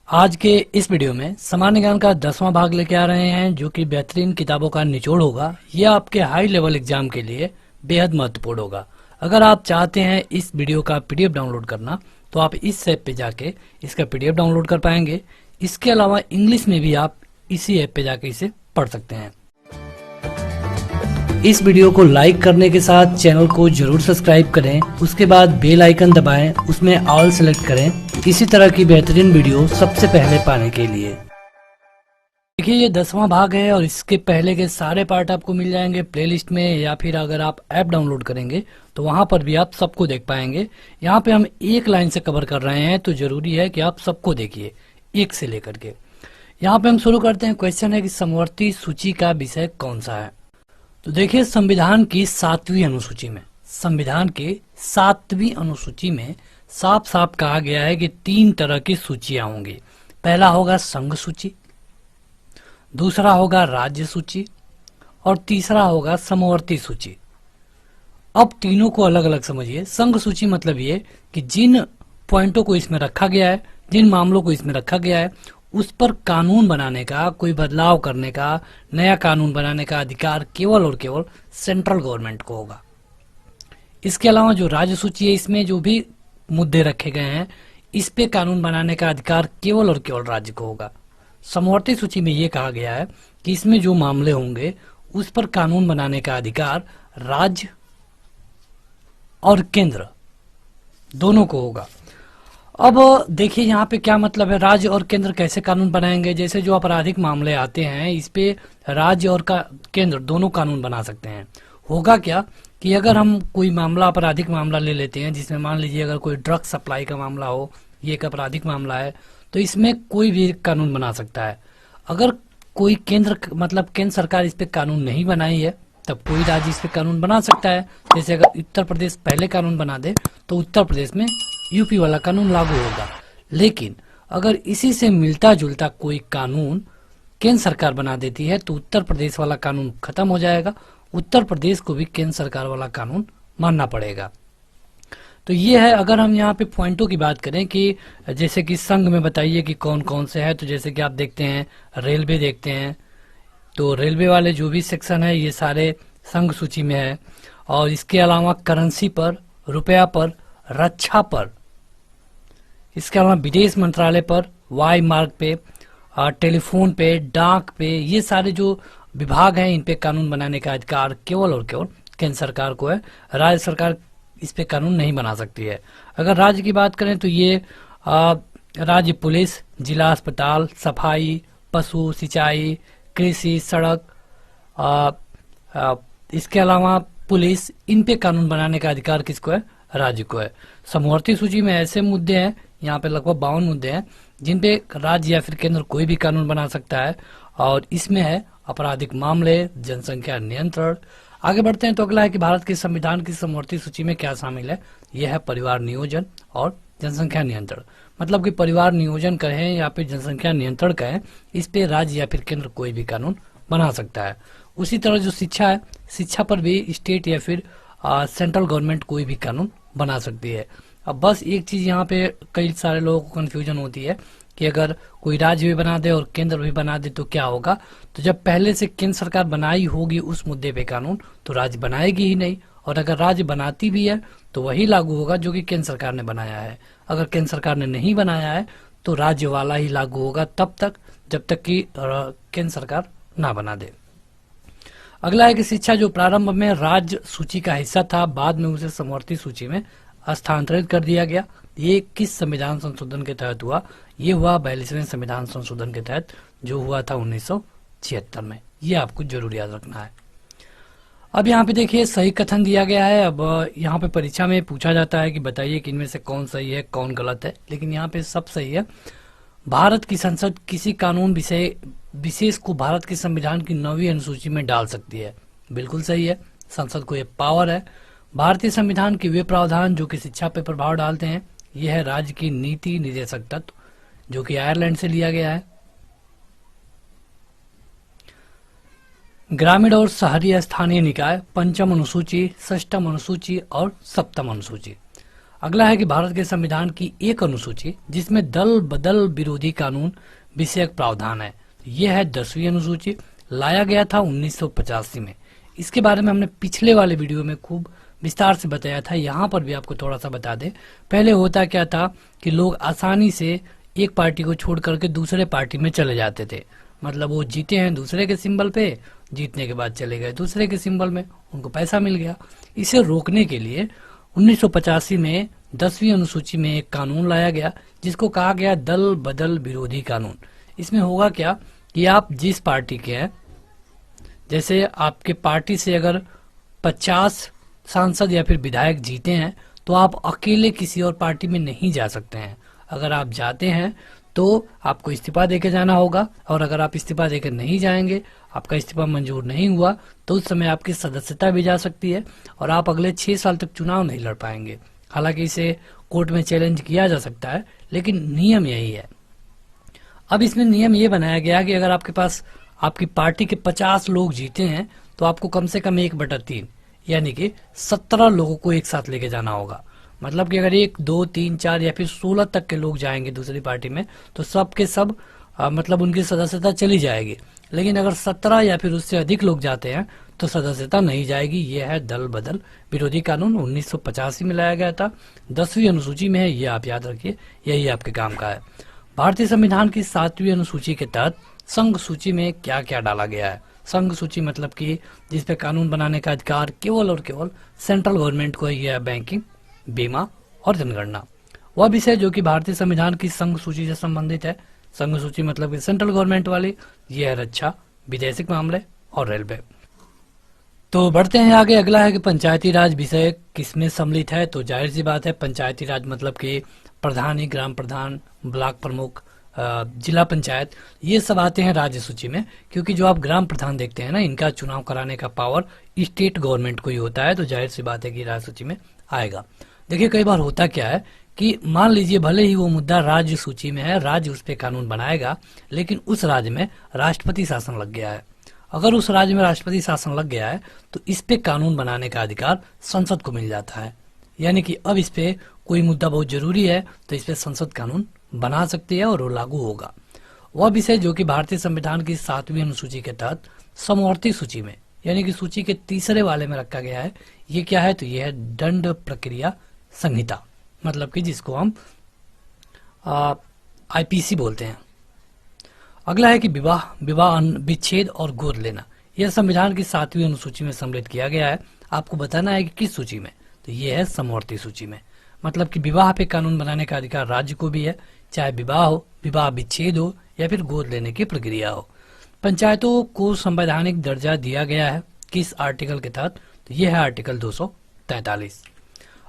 आज के इस वीडियो में सामान्य ज्ञान का 10वां भाग लेके आ रहे हैं, जो कि बेहतरीन किताबों का निचोड़ होगा। यह आपके हाई लेवल एग्जाम के लिए बेहद महत्वपूर्ण होगा। अगर आप चाहते हैं इस वीडियो का पीडीएफ डाउनलोड करना, तो आप इस ऐप पे जाके इसका पीडीएफ डाउनलोड कर पाएंगे। इसके अलावा इंग्लिश में भी आप इसी ऐप पे जाके इसे पढ़ सकते हैं। इस वीडियो को लाइक करने के साथ चैनल को जरूर सब्सक्राइब करें। उसके बाद बेल आइकन दबाएं, उसमें ऑल सेलेक्ट करें इसी तरह की बेहतरीन वीडियो सबसे पहले पाने के लिए। देखिए, ये 10वां भाग है और इसके पहले के सारे पार्ट आपको मिल जाएंगे प्लेलिस्ट में, या फिर अगर आप ऐप डाउनलोड करेंगे तो वहां पर भी आप सबको देख पाएंगे। यहाँ पे हम एक लाइन से कवर कर रहे हैं, तो जरूरी है कि आप सबको देखिए एक से लेकर के। यहाँ पे हम शुरू करते हैं। क्वेश्चन है कि समवर्ती सूची का विषय कौन सा है। तो देखिए, संविधान की 7वीं अनुसूची में, संविधान के 7वीं अनुसूची में साफ साफ कहा गया है कि 3 तरह की सूचियां होंगी। पहला होगा संघ सूची, दूसरा होगा राज्य सूची और तीसरा होगा समवर्ती सूची। अब तीनों को अलग अलग समझिए। संघ सूची मतलब ये कि जिन पॉइंटों को इसमें रखा गया है, जिन मामलों को इसमें रखा गया है, उस पर कानून बनाने का, कोई बदलाव करने का, नया कानून बनाने का अधिकार केवल और केवल सेंट्रल गवर्नमेंट को होगा। इसके अलावा जो राज्य सूची है, इसमें जो भी मुद्दे रखे गए हैं, इस पे कानून बनाने का अधिकार केवल और केवल राज्य को होगा। समवर्ती सूची में यह कहा गया है कि इसमें जो मामले होंगे उस पर कानून बनाने का अधिकार राज्य और केंद्र दोनों को होगा। अब देखिए, यहाँ पे क्या मतलब है, राज्य और केंद्र कैसे कानून बनाएंगे। जैसे जो आपराधिक मामले आते हैं, इस पे राज्य और केंद्र दोनों कानून बना सकते हैं। होगा क्या कि अगर हम कोई मामला, आपराधिक मामला ले लेते हैं, जिसमें मान लीजिए अगर कोई ड्रग सप्लाई का मामला हो, ये एक आपराधिक मामला है, तो इसमें कोई भी कानून बना सकता है। अगर कोई केंद्र सरकार इस पे कानून नहीं बनाई है, तब कोई राज्य इस पे कानून बना सकता है। जैसे अगर उत्तर प्रदेश पहले कानून बना दे तो उत्तर प्रदेश में यूपी वाला कानून लागू होगा। लेकिन अगर इसी से मिलता जुलता कोई कानून केंद्र सरकार बना देती है, तो उत्तर प्रदेश वाला कानून खत्म हो जाएगा। उत्तर प्रदेश को भी केंद्र सरकार वाला कानून मानना पड़ेगा। तो ये है। अगर हम यहाँ पे पॉइंटों की बात करें कि जैसे कि संघ में बताइए कि कौन कौन से है, तो जैसे कि आप देखते हैं रेलवे देखते हैं, तो रेलवे वाले जो भी सेक्शन है ये सारे संघ सूची में है। और इसके अलावा करेंसी पर, रुपया पर, रक्षा पर, इसके अलावा विदेश मंत्रालय पर, वायु मार्ग पे, टेलीफोन पे, डाक पे, ये सारे जो विभाग हैं, इन पे कानून बनाने का अधिकार केवल और केवल केंद्र सरकार को है। राज्य सरकार इस पे कानून नहीं बना सकती है। अगर राज्य की बात करें तो ये राज्य पुलिस, जिला अस्पताल, सफाई, पशु, सिंचाई, कृषि, सड़क, इसके अलावा पुलिस, इन पे कानून बनाने का अधिकार किसको है? राज्य को है। समवर्ती सूची में ऐसे मुद्दे हैं, यहाँ पे लगभग 52 मुद्दे हैं, जिन पे राज्य या फिर केंद्र कोई भी कानून बना सकता है। और इसमें है आपराधिक मामले, जनसंख्या नियंत्रण। आगे बढ़ते हैं तो अगला है कि भारत के संविधान की समवर्ती सूची में क्या शामिल है। यह है परिवार नियोजन और जनसंख्या नियंत्रण। मतलब कि परिवार नियोजन कहें या फिर जनसंख्या नियंत्रण कहें, इस पे राज्य या फिर केंद्र कोई भी कानून बना सकता है। उसी तरह जो शिक्षा है, शिक्षा पर भी स्टेट या फिर सेंट्रल गवर्नमेंट कोई भी कानून बना सकती है। अब बस एक चीज यहाँ पे कई सारे लोगों को कंफ्यूजन होती है कि अगर कोई राज्य भी बना दे और केंद्र भी बना दे तो क्या होगा। तो जब पहले से केंद्र सरकार बनाई होगी उस मुद्दे पे कानून, तो राज्य बनाएगी ही नहीं। और अगर राज्य बनाती भी है तो वही लागू होगा जो कि केंद्र सरकार ने बनाया है। अगर केंद्र सरकार ने नहीं बनाया है तो राज्य वाला ही लागू होगा तब तक जब तक कि केंद्र सरकार ना बना दे। अगला है कि शिक्षा जो प्रारंभ में राज्य सूची का हिस्सा था, बाद में उसे समवर्ती सूची में स्थानांतरित कर दिया गया। ये किस संविधान संशोधन के तहत हुआ? ये हुआ 42वें संविधान संशोधन के तहत, जो हुआ था 1976 में। ये आपको जरूर याद रखना है। अब यहाँ पे देखिए सही कथन दिया गया है। अब यहाँ पे परीक्षा में पूछा जाता है कि बताइए कि इनमें से कौन सही है कौन गलत है, लेकिन यहाँ पे सब सही है। भारत की संसद किसी कानून विशेष को भारत के संविधान की 9वीं अनुसूची में डाल सकती है। बिल्कुल सही है, संसद को यह पावर है। भारतीय संविधान के वे प्रावधान जो कि शिक्षा पर प्रभाव डालते हैं, यह है राज्य की नीति निर्देशक तत्व, जो कि आयरलैंड से लिया गया है। ग्रामीण और शहरी स्थानीय निकाय, पंचम अनुसूची, षष्ठम अनुसूची और सप्तम अनुसूची। अगला है कि भारत के संविधान की एक अनुसूची जिसमें दल बदल विरोधी कानून विषयक प्रावधान है, यह है 10वीं अनुसूची। लाया गया था 1985 में। इसके बारे में हमने पिछले वाले वीडियो में खूब विस्तार से बताया था, यहाँ पर भी आपको थोड़ा सा बता दें। पहले होता क्या था कि लोग आसानी से एक पार्टी को छोड़ करके दूसरे पार्टी में चले जाते थे। मतलब वो जीते हैं दूसरे के सिंबल पे, जीतने के बाद चले गए दूसरे के सिंबल में, उनको पैसा मिल गया। इसे रोकने के लिए 1985 में 10वीं अनुसूची में एक कानून लाया गया जिसको कहा गया दल बदल विरोधी कानून। इसमें होगा क्या कि आप जिस पार्टी के हैं, जैसे आपके पार्टी से अगर 50 सांसद या फिर विधायक जीते हैं तो आप अकेले किसी और पार्टी में नहीं जा सकते हैं। अगर आप जाते हैं तो आपको इस्तीफा देके जाना होगा, और अगर आप इस्तीफा देकर नहीं जाएंगे, आपका इस्तीफा मंजूर नहीं हुआ, तो उस समय आपकी सदस्यता भी जा सकती है और आप अगले 6 साल तक चुनाव नहीं लड़ पाएंगे। हालांकि इसे कोर्ट में चैलेंज किया जा सकता है, लेकिन नियम यही है। अब इसमें नियम ये बनाया गया कि अगर आपके पास आपकी पार्टी के 50 लोग जीते हैं तो आपको कम से कम 1/3 यानी कि 17 लोगों को एक साथ लेके जाना होगा। मतलब कि अगर 1, 2, 3, 4 या फिर 16 तक के लोग जाएंगे दूसरी पार्टी में तो सब के सब मतलब उनकी सदस्यता चली जाएगी। लेकिन अगर 17 या फिर उससे अधिक लोग जाते हैं तो सदस्यता नहीं जाएगी। यह है दल बदल विरोधी कानून, 1985 में लाया गया था, 10वीं अनुसूची में है, ये आप याद रखिए, यही आपके काम का है। भारतीय संविधान की 7वीं अनुसूची के तहत संघ सूची में क्या क्या डाला गया है। संघ सूची मतलब कि जिसपे कानून बनाने का अधिकार केवल और केवल सेंट्रल गवर्नमेंट को है, यह है बैंकिंग, बीमा और जनगणना। वह विषय जो कि भारतीय संविधान की संघ सूची से संबंधित है। संघ सूची मतलब कि सेंट्रल गवर्नमेंट वाली, यह है रक्षा, विदेशिक मामले और रेलवे। तो बढ़ते हैं आगे। अगला है कि पंचायती राज विषय किसमें सम्मिलित है। तो जाहिर सी बात है, पंचायती राज मतलब कि प्रधानी, ग्राम प्रधान, ब्लॉक प्रमुख, जिला पंचायत, ये सब आते हैं राज्य सूची में। क्योंकि जो आप ग्राम प्रधान देखते हैं ना, इनका चुनाव कराने का पावर स्टेट गवर्नमेंट को ही होता है, तो जाहिर सी बात है कि राज्य सूची में आएगा। देखिए कई बार होता क्या है कि मान लीजिए भले ही वो मुद्दा राज्य सूची में है, राज्य उस पर कानून बनाएगा, लेकिन उस राज्य में राष्ट्रपति शासन लग गया है। अगर उस राज्य में राष्ट्रपति शासन लग गया है तो इस पे कानून बनाने का अधिकार संसद को मिल जाता है। यानी कि अब इस पे कोई मुद्दा बहुत जरूरी है तो इस पे संसद कानून बना सकती है और वो लागू होगा। वह विषय जो कि भारतीय संविधान की 7वीं अनुसूची के तहत समवर्ती सूची में यानी कि सूची के तीसरे वाले में रखा गया है, ये क्या है, तो ये है दंड प्रक्रिया संहिता, मतलब कि जिसको हम आईपीसी बोलते हैं। अगला है कि विवाह विच्छेद और गोद लेना, यह संविधान की 7वीं अनुसूची में सम्मिलित किया गया है। आपको बताना है कि किस सूची में, तो ये है समवर्ती सूची में। मतलब कि विवाह पे कानून बनाने का अधिकार राज्य को भी है, चाहे विवाह हो, विवाह विच्छेद हो या फिर गोद लेने की प्रक्रिया हो। पंचायतों को संवैधानिक दर्जा दिया गया है किस आर्टिकल के तहत, तो यह है आर्टिकल 243।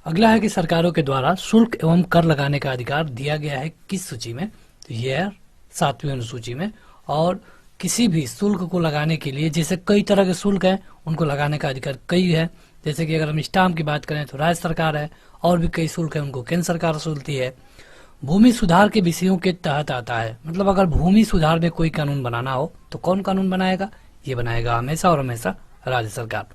अगला है कि सरकारों के द्वारा शुल्क एवं कर लगाने का अधिकार दिया गया है किस सूची में, तो यह है 7वीं अनुसूची में। और किसी भी शुल्क को लगाने के लिए, जैसे कई तरह के शुल्क हैं, उनको लगाने का अधिकार कई है। जैसे कि अगर हम स्टाम्प की बात करें तो राज्य सरकार है, और भी कई शुल्क है उनको केंद्र सरकार वसूलती है। भूमि सुधार के विषयों के तहत आता है, मतलब अगर भूमि सुधार में कोई कानून बनाना हो तो कौन कानून बनाएगा, ये बनाएगा हमेशा और हमेशा राज्य सरकार।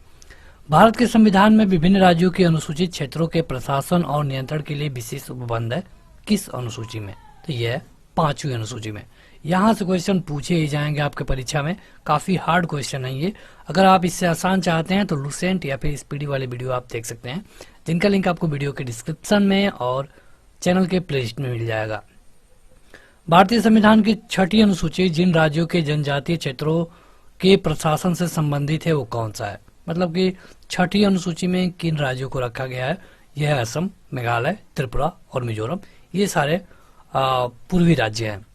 भारत के संविधान में विभिन्न राज्यों के अनुसूचित क्षेत्रों के प्रशासन और नियंत्रण के लिए विशेष उपबंध है किस अनुसूची में, तो यह है 5वीं अनुसूची में। यहाँ से क्वेश्चन पूछे ही जाएंगे आपके परीक्षा में, काफी हार्ड क्वेश्चन है ये। अगर आप इससे आसान चाहते हैं तो लुसेंट या फिर स्पीडी वाले वीडियो आप देख सकते हैं, जिनका लिंक आपको वीडियो के डिस्क्रिप्शन में और चैनल के प्लेलिस्ट में मिल जाएगा। भारतीय संविधान की 6ठी अनुसूची जिन राज्यों के जनजातीय क्षेत्रों के प्रशासन से संबंधित है वो कौन सा है, मतलब कि 6ठी अनुसूची में किन राज्यों को रखा गया है, यह है असम, मेघालय, त्रिपुरा और मिजोरम, ये सारे पूर्वी राज्य हैं।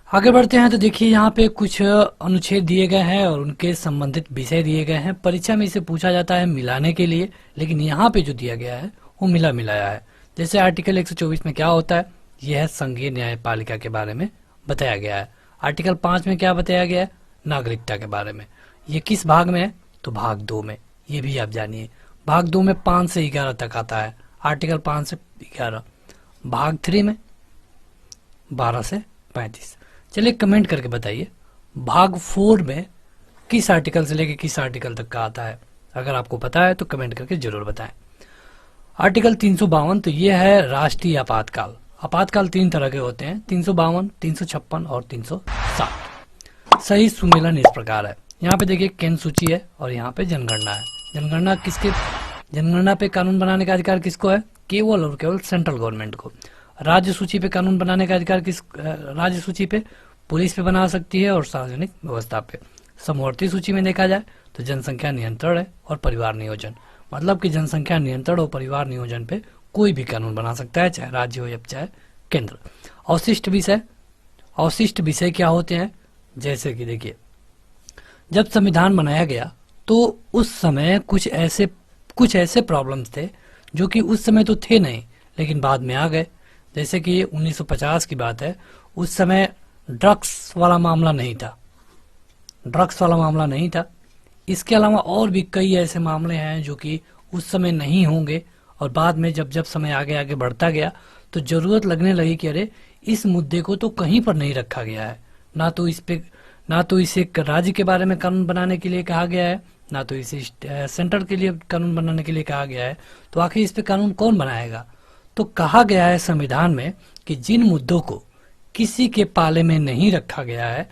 आगे बढ़ते हैं तो देखिए यहाँ पे कुछ अनुच्छेद दिए गए हैं और उनके संबंधित विषय दिए गए हैं। परीक्षा में इसे पूछा जाता है मिलाने के लिए, लेकिन यहाँ पे जो दिया गया है वो मिला मिलाया है। जैसे आर्टिकल 124 में क्या होता है, यह है संघीय न्यायपालिका के बारे में बताया गया है। आर्टिकल 5 में क्या बताया गया है, नागरिकता के बारे में। ये किस भाग में है, तो भाग 2 में, ये भी आप जानिए। भाग 2 में 5 से 11 तक आता है, आर्टिकल 5 से 11। भाग 3 में 12 से 35। चलिए कमेंट करके बताइए भाग 4 में किस आर्टिकल से लेके किस आर्टिकल तक का आता है। अगर आपको पता है तो कमेंट करके जरूर बताएं। आर्टिकल 352, तो ये है राष्ट्रीय आपातकाल। आपातकाल 3 तरह के होते हैं, 352, 356 और 360। सही सुमेलन इस प्रकार है। यहाँ पे देखिए केंद्र सूची है और यहाँ पे जनगणना है। जनगणना पे कानून बनाने का अधिकार किसको है? केवल और केवल सेंट्रल गवर्नमेंट को। राज्य सूची पे कानून बनाने का अधिकार राज्य सूची पे पुलिस पे बना सकती है और सार्वजनिक व्यवस्था पे। समवर्ती सूची में देखा जाए तो जनसंख्या नियंत्रण है और परिवार नियोजन, मतलब कि जनसंख्या नियंत्रण और परिवार नियोजन पे कोई भी कानून बना सकता है, चाहे राज्य हो या चाहे केंद्र। अवशिष्ट विषय क्या होते हैं? जैसे कि देखिए, जब संविधान बनाया गया तो उस समय कुछ ऐसे प्रॉब्लम्स थे जो कि उस समय तो थे नहीं लेकिन बाद में आ गए। जैसे कि 1950 की बात है, उस समय ड्रग्स वाला मामला नहीं था। इसके अलावा और भी कई ऐसे मामले हैं जो कि उस समय नहीं होंगे और बाद में जब समय आगे बढ़ता गया तो जरूरत लगने लगी कि अरे इस मुद्दे को तो कहीं पर नहीं रखा गया है, ना तो इसे राज्य के बारे में कानून बनाने के लिए कहा गया है, ना तो इसे सेंटर के लिए कानून बनाने के लिए कहा गया है, तो आखिर इस पे कानून कौन बनाएगा? तो कहा गया है संविधान में कि जिन मुद्दों को किसी के पाले में नहीं रखा गया है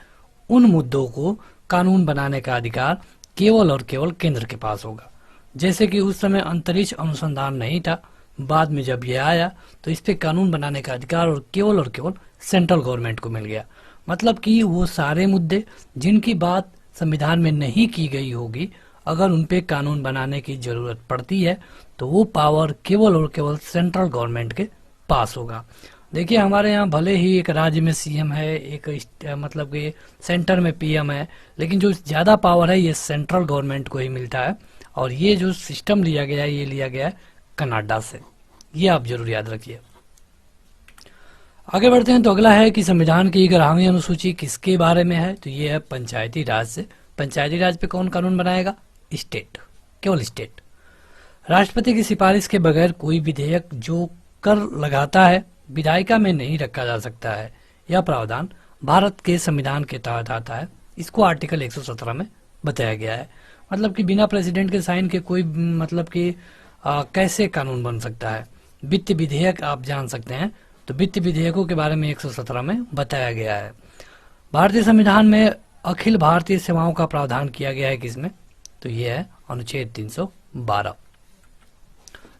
उन मुद्दों को कानून बनाने का अधिकार केवल और केवल केंद्र के पास होगा। जैसे कि उस समय अंतरिक्ष अनुसंधान नहीं था, बाद में जब ये आया तो इस पे कानून बनाने का अधिकार और केवल सेंट्रल गवर्नमेंट को मिल गया। मतलब कि वो सारे मुद्दे जिनकी बात संविधान में नहीं की गई होगी, अगर उन पे कानून बनाने की जरूरत पड़ती है तो वो पावर केवल और केवल सेंट्रल गवर्नमेंट के पास होगा। देखिए, हमारे यहाँ भले ही एक राज्य में सीएम है, एक मतलब कि सेंटर में पीएम है, लेकिन जो ज्यादा पावर है ये सेंट्रल गवर्नमेंट को ही मिलता है। और ये जो सिस्टम लिया गया है ये लिया गया है कनाडा से, ये आप जरूर याद रखिए। आगे बढ़ते हैं तो अगला है कि संविधान की 11वीं अनुसूची किसके बारे में है? तो ये है पंचायती राज से। पंचायती राज पे कौन कानून बनाएगा? स्टेट, केवल स्टेट। राष्ट्रपति की सिफारिश के बगैर कोई विधेयक जो कर लगाता है विधायिका में नहीं रखा जा सकता है। यह प्रावधान भारत के संविधान के तहत आता है। इसको आर्टिकल 117 में बताया गया है। मतलब कि बिना प्रेसिडेंट के साइन के कोई मतलब कि कैसे कानून बन सकता है। वित्त विधेयक आप जान सकते हैं, तो वित्त विधेयकों के बारे में 117 में बताया गया है। भारतीय संविधान में अखिल भारतीय सेवाओं का प्रावधान किया गया है किसमें? तो ये है अनुच्छेद 312।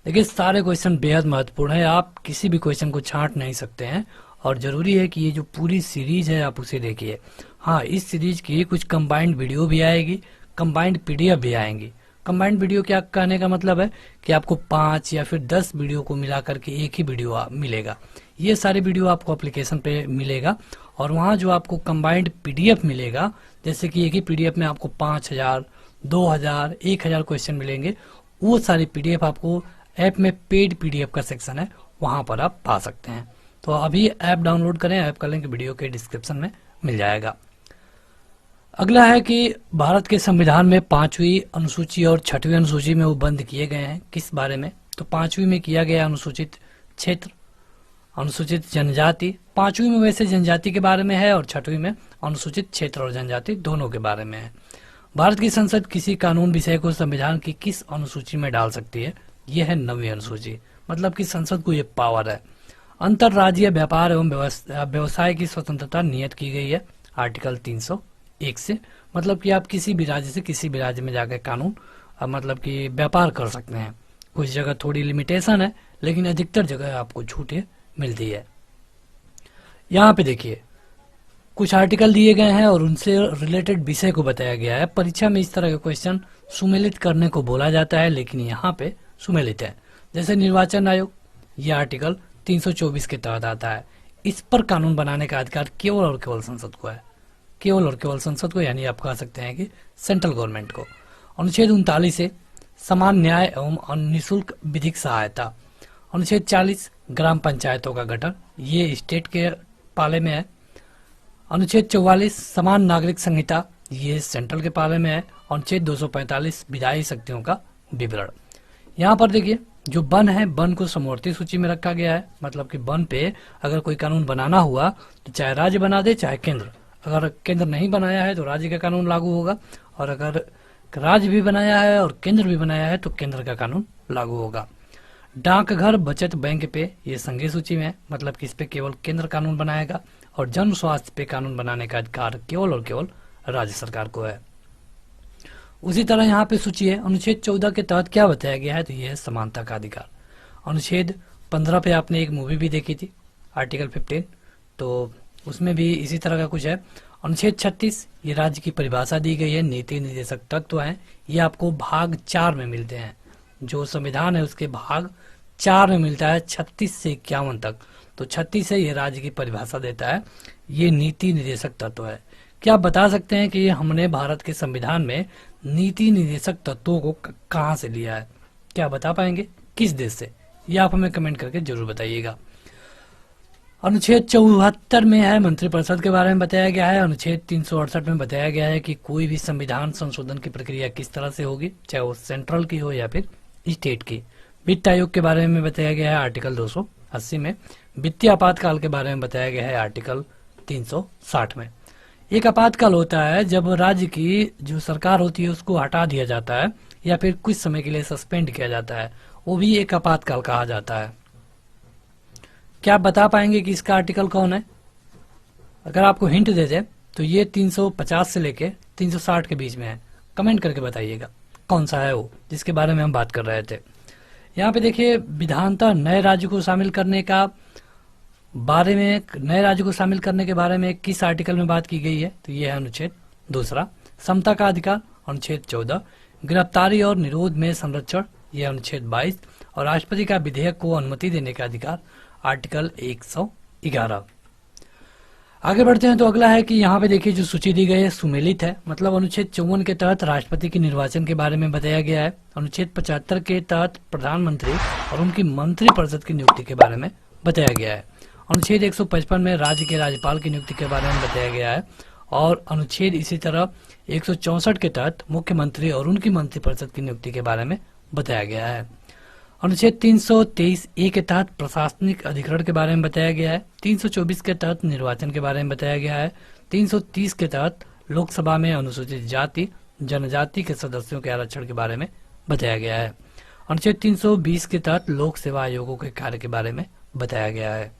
देखिए, सारे क्वेश्चन बेहद महत्वपूर्ण है, आप किसी भी क्वेश्चन को छांट नहीं सकते हैं और जरूरी है कि ये जो पूरी सीरीज है आप उसे देखिए। हाँ, इस सीरीज की कुछ कंबाइंड वीडियो भी आएगी, कंबाइंड पीडीएफ भी आएंगी। कंबाइंड वीडियो क्या कहने का मतलब है कि आपको 5 या फिर 10 वीडियो को मिला करके एक ही वीडियो मिलेगा। ये सारे वीडियो आपको एप्लीकेशन पे मिलेगा और वहाँ जो आपको कंबाइंड पीडीएफ मिलेगा, जैसे कि एक ही पीडीएफ में आपको 5000, 2000, 1000 क्वेश्चन मिलेंगे, वो सारी पीडीएफ आपको ऐप में पेड पीडीएफ का सेक्शन है, वहां पर आप पा सकते हैं। तो अभी ऐप डाउनलोड करें, ऐप का लिंक वीडियो के डिस्क्रिप्शन में मिल जाएगा। अगला है कि भारत के संविधान में 5वीं अनुसूची और 6वीं अनुसूची में वो बंद किए गए हैं। किस बारे में? तो 5वीं में किया गया अनुसूचित क्षेत्र, अनुसूचित जनजाति। 5वीं में वैसे जनजाति के बारे में है और 6वीं में अनुसूचित क्षेत्र और जनजाति दोनों के बारे में है। भारत की संसद किसी कानून विषय को संविधान की किस अनुसूची में डाल सकती है? यह है 9वीं अनुसूची, मतलब कि संसद को यह पावर है। अंतरराज्यीय व्यापार एवं व्यवसाय की स्वतंत्रता नियत की गई है आर्टिकल 301 से। मतलब कि आप किसी भी राज्य से किसी भी राज्य में जाकर कानून मतलब कि व्यापार कर सकते हैं। कुछ जगह थोड़ी लिमिटेशन है लेकिन अधिकतर जगह आपको छूटें मिलती है। यहाँ पे देखिए कुछ आर्टिकल दिए गए हैं और उनसे रिलेटेड विषय को बताया गया है। परीक्षा में इस तरह के क्वेश्चन सुमेलित करने को बोला जाता है, लेकिन यहाँ पे सुमेलित है। जैसे निर्वाचन आयोग, ये आर्टिकल 324 के तहत आता है। इस पर कानून बनाने का अधिकार केवल और केवल संसद को है, केवल और केवल संसद को, यानी आप कह सकते हैं कि सेंट्रल गवर्नमेंट को। अनुच्छेद 39 से समान न्याय एवं निःशुल्क विधिक सहायता। अनुच्छेद 40 ग्राम पंचायतों का गठन, ये स्टेट के पाले में है। अनुच्छेद 44 समान नागरिक संहिता, ये सेंट्रल के पाले में है। अनुच्छेद 245 विधायी शक्तियों का विवरण। यहाँ पर देखिए जो वन है, वन को समवर्ती सूची में रखा गया है। मतलब कि वन पे अगर कोई कानून बनाना हुआ तो चाहे राज्य बना दे चाहे केंद्र। अगर केंद्र नहीं बनाया है तो राज्य का कानून लागू होगा, और अगर राज्य भी बनाया है और केंद्र भी बनाया है तो केंद्र का कानून लागू होगा। डाकघर बचत बैंक पे ये संघीय सूची में है, मतलब कि इस पे केवल केंद्र कानून बनाएगा और जन स्वास्थ्य पे कानून बनाने का अधिकार केवल और केवल राज्य सरकार को है। उसी तरह यहाँ पे सूची है अनुच्छेद 14 के तहत क्या बताया गया है, तो ये है समानता का अधिकार। अनुच्छेद 15 पे आपने एक मूवी भी देखी थी आर्टिकल 15, तो उसमें भी इसी तरह का कुछ है। अनुच्छेद 36 ये राज्य की परिभाषा दी गई है, नीति निर्देशक तत्व हैं, ये आपको भाग 4 में मिलते हैं। जो संविधान है उसके भाग 4 में मिलता है 36 से 51 तक। तो 36 से ये राज्य की परिभाषा देता है, ये नीति निर्देशक तत्व है। क्या आप बता सकते हैं कि हमने भारत के संविधान में नीति निर्देशक तत्वों को कहां से लिया है? क्या बता पाएंगे किस देश से? ये आप हमें कमेंट करके जरूर बताइएगा। अनुच्छेद 74 में है मंत्रिपरिषद के बारे में बताया गया है। अनुच्छेद 368 में बताया गया है कि कोई भी संविधान संशोधन की प्रक्रिया किस तरह से होगी, चाहे वो सेंट्रल की हो या फिर स्टेट की। वित्त आयोग के बारे में बताया गया है आर्टिकल 280 में। वित्तीय आपातकाल के बारे में बताया गया है आर्टिकल 360 में। एक आपातकाल होता है जब राज्य की जो सरकार होती है उसको हटा दिया जाता है या फिर कुछ समय के लिए सस्पेंड किया जाता है, वो भी एक आपातकाल कहा जाता है। क्या आप बता पाएंगे कि इसका आर्टिकल कौन है? अगर आपको हिंट दे दे तो ये 350 से लेके 360 के बीच में है। कमेंट करके बताइएगा कौन सा है वो जिसके बारे में हम बात कर रहे थे। यहाँ पे देखिए विधानतः नए राज्य को शामिल करने के बारे में किस आर्टिकल में बात की गई है, तो ये है अनुच्छेद 2। समता का अधिकार अनुच्छेद 14। गिरफ्तारी और निरोध में संरक्षण यह अनुच्छेद 22 और राष्ट्रपति का विधेयक को अनुमति देने का अधिकार आर्टिकल 111। आगे बढ़ते हैं तो अगला है कि यहाँ पे देखिए जो सूची दी गई है सुमेलित है, मतलब अनुच्छेद 54 के तहत राष्ट्रपति के निर्वाचन के बारे में बताया गया है। अनुच्छेद 75 के तहत प्रधानमंत्री और उनकी मंत्रिपरिषद की नियुक्ति के बारे में बताया गया है। अनुच्छेद 155 में राज्य के राज्यपाल की नियुक्ति के बारे में बताया गया है और अनुच्छेद इसी तरह 164 के तहत मुख्यमंत्री और उनकी मंत्रिपरिषद की नियुक्ति के बारे में बताया गया है। अनुच्छेद 323 ए के तहत प्रशासनिक अधिकरण के बारे में बताया गया है। 324 के तहत निर्वाचन के बारे में बताया गया है। 330 के तहत लोकसभा में अनुसूचित जाति जनजाति के सदस्यों के आरक्षण के बारे में बताया गया है। अनुच्छेद 320 के तहत लोक सेवा आयोगों के कार्य के बारे में बताया गया है।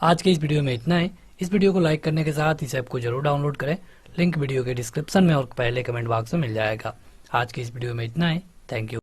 आज के इस वीडियो में इतना ही। इस वीडियो को लाइक करने के साथ इस ऐप को जरूर डाउनलोड करें। लिंक वीडियो के डिस्क्रिप्शन में और पहले कमेंट बॉक्स में मिल जाएगा। आज के इस वीडियो में इतना ही। Thank you.